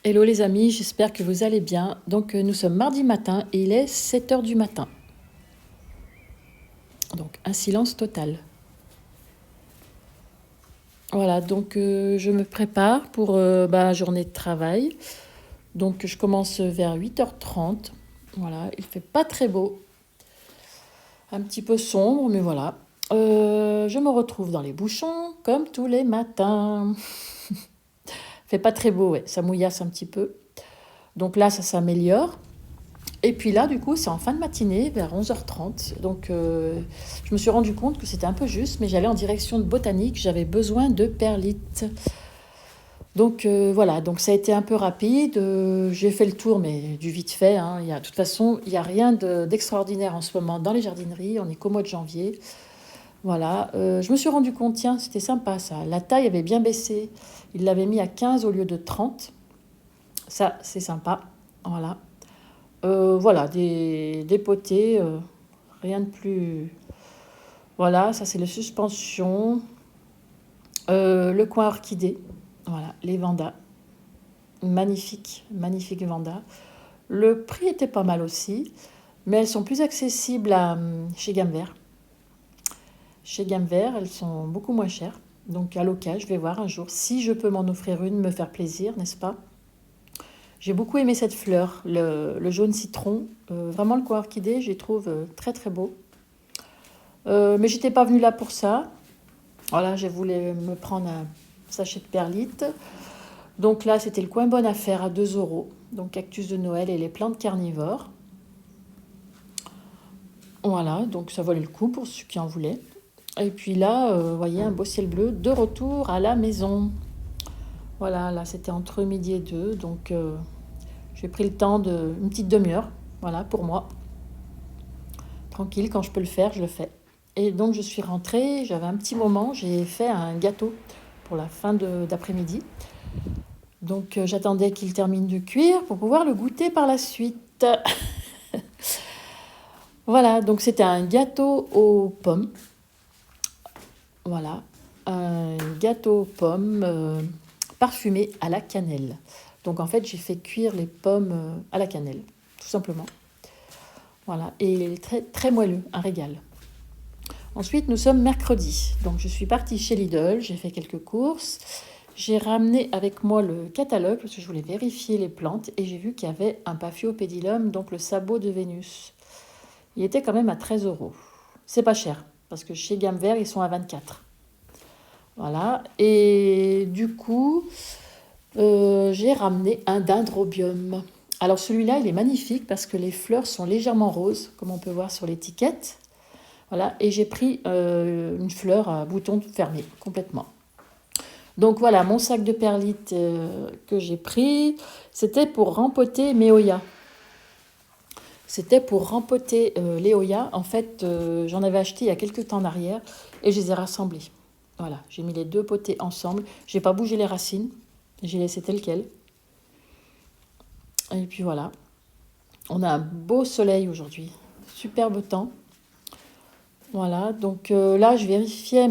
Hello les amis, j'espère que vous allez bien. Donc nous sommes mardi matin et il est 7 heures du matin. Donc un silence total. Voilà, donc je me prépare pour ma journée de travail. Donc je commence vers 8h30. Voilà, il fait pas très beau. Un petit peu sombre, mais voilà. Je me retrouve dans les bouchons comme tous les matins. Fait pas très beau, ouais, ça mouillasse un petit peu. Donc là, ça s'améliore. Et puis là, du coup, c'est en fin de matinée, vers 11h30. Donc, je me suis rendu compte que c'était un peu juste, mais j'allais en direction de botanique. J'avais besoin de perlite. Donc, voilà. Donc, ça a été un peu rapide. J'ai fait le tour, mais du vite fait, hein. De toute façon, il n'y a rien d'extraordinaire en ce moment dans les jardineries. On est qu'au mois de janvier. Voilà. Je me suis rendu compte, tiens, c'était sympa ça. La taille avait bien baissé. Il l'avait mis à 15 au lieu de 30. Ça, c'est sympa. Voilà. Voilà, des potées, rien de plus. Voilà, ça c'est les suspensions. Le coin orchidée, voilà, les Vandas. Magnifique, magnifique Vanda. Le prix était pas mal aussi, mais elles sont plus accessibles chez Gamme Vert. Chez Gamme Vert, elles sont beaucoup moins chères. Donc à l'occasion, je vais voir un jour si je peux m'en offrir une, me faire plaisir, n'est-ce pas? J'ai beaucoup aimé cette fleur, le jaune citron. Vraiment le coin orchidée, je les trouve très très beau. Mais j'étais pas venue là pour ça. Voilà, j'ai voulu me prendre un sachet de perlite. Donc là, c'était le coin bonne affaire à 2 euros. Donc cactus de Noël et les plantes carnivores. Voilà, donc ça valait le coup pour ceux qui en voulaient. Et puis là, vous voyez, un beau ciel bleu de retour à la maison. Voilà, là c'était entre midi et 2. Donc j'ai pris le temps de une petite demi-heure. Voilà, pour moi. Tranquille, quand je peux le faire, je le fais. Et donc je suis rentrée, j'avais un petit moment, j'ai fait un gâteau pour la fin d'après-midi. Donc j'attendais qu'il termine de cuire pour pouvoir le goûter par la suite. Voilà, donc c'était un gâteau aux pommes. Voilà, un gâteau aux pommes parfumé à la cannelle. Donc en fait j'ai fait cuire les pommes à la cannelle, tout simplement. Voilà, et il est très, très moelleux, un régal. Ensuite, nous sommes mercredi. Donc, je suis partie chez Lidl, j'ai fait quelques courses. J'ai ramené avec moi le catalogue parce que je voulais vérifier les plantes et j'ai vu qu'il y avait un Paphiopedilum, donc le sabot de Vénus. Il était quand même à 13 euros. C'est pas cher parce que chez Gamme Vert, ils sont à 24. Voilà. Et du coup, j'ai ramené un dendrobium. Alors, celui-là, il est magnifique parce que les fleurs sont légèrement roses, comme on peut voir sur l'étiquette. Voilà, et j'ai pris une fleur à bouton fermé, complètement. Donc voilà, mon sac de perlite que j'ai pris, c'était pour rempoter mes Oyas. C'était pour rempoter les Oyas. En fait, j'en avais acheté il y a quelques temps en arrière et je les ai rassemblés. Voilà, j'ai mis les deux potées ensemble. J'ai pas bougé les racines, j'ai laissé tel quel. Et puis voilà, on a un beau soleil aujourd'hui, superbe temps. Voilà, donc là, je vérifiais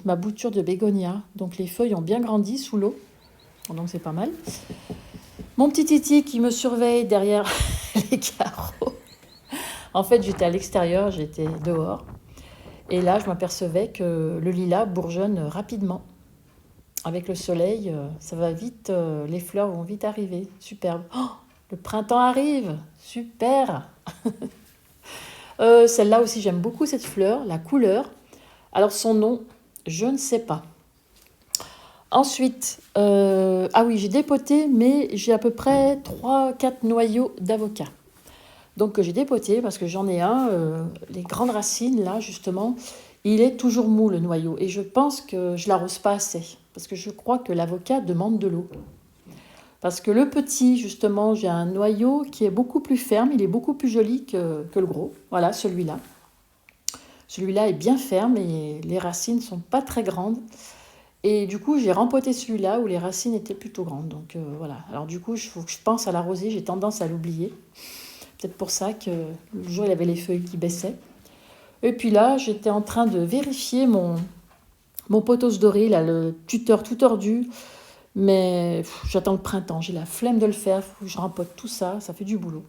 ma bouture de bégonia. Donc les feuilles ont bien grandi sous l'eau, donc c'est pas mal. Mon petit Titi qui me surveille derrière les carreaux. En fait, j'étais à l'extérieur, j'étais dehors. Et là, je m'apercevais que le lilas bourgeonne rapidement. Avec le soleil, ça va vite, les fleurs vont vite arriver. Superbe. Oh, le printemps arrive, super. Celle-là aussi, j'aime beaucoup cette fleur, la couleur. Alors son nom, je ne sais pas. Ensuite, ah oui, j'ai dépoté, mais j'ai à peu près 3-4 noyaux d'avocat. Donc j'ai dépoté parce que j'en ai un, les grandes racines là justement, il est toujours mou le noyau et je pense que je l'arrose pas assez parce que je crois que l'avocat demande de l'eau. Parce que le petit justement, j'ai un noyau qui est beaucoup plus ferme, il est beaucoup plus joli que le gros. Voilà, celui-là. Celui-là est bien ferme et les racines sont pas très grandes. Et du coup, j'ai rempoté celui-là où les racines étaient plutôt grandes. Donc voilà. Alors du coup, il faut que je pense à l'arroser. J'ai tendance à l'oublier. Peut-être pour ça que le jour, il avait les feuilles qui baissaient. Et puis là, j'étais en train de vérifier mon pothos doré, là, le tuteur tout tordu. Mais j'attends le printemps, j'ai la flemme de le faire, faut que je rempote tout ça, ça fait du boulot.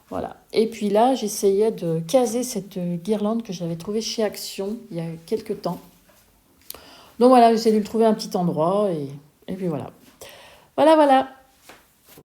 Voilà. Et puis là, j'essayais de caser cette guirlande que j'avais trouvée chez Action il y a quelques temps. Donc voilà, j'essaie de lui trouver un petit endroit et puis voilà. Voilà, voilà.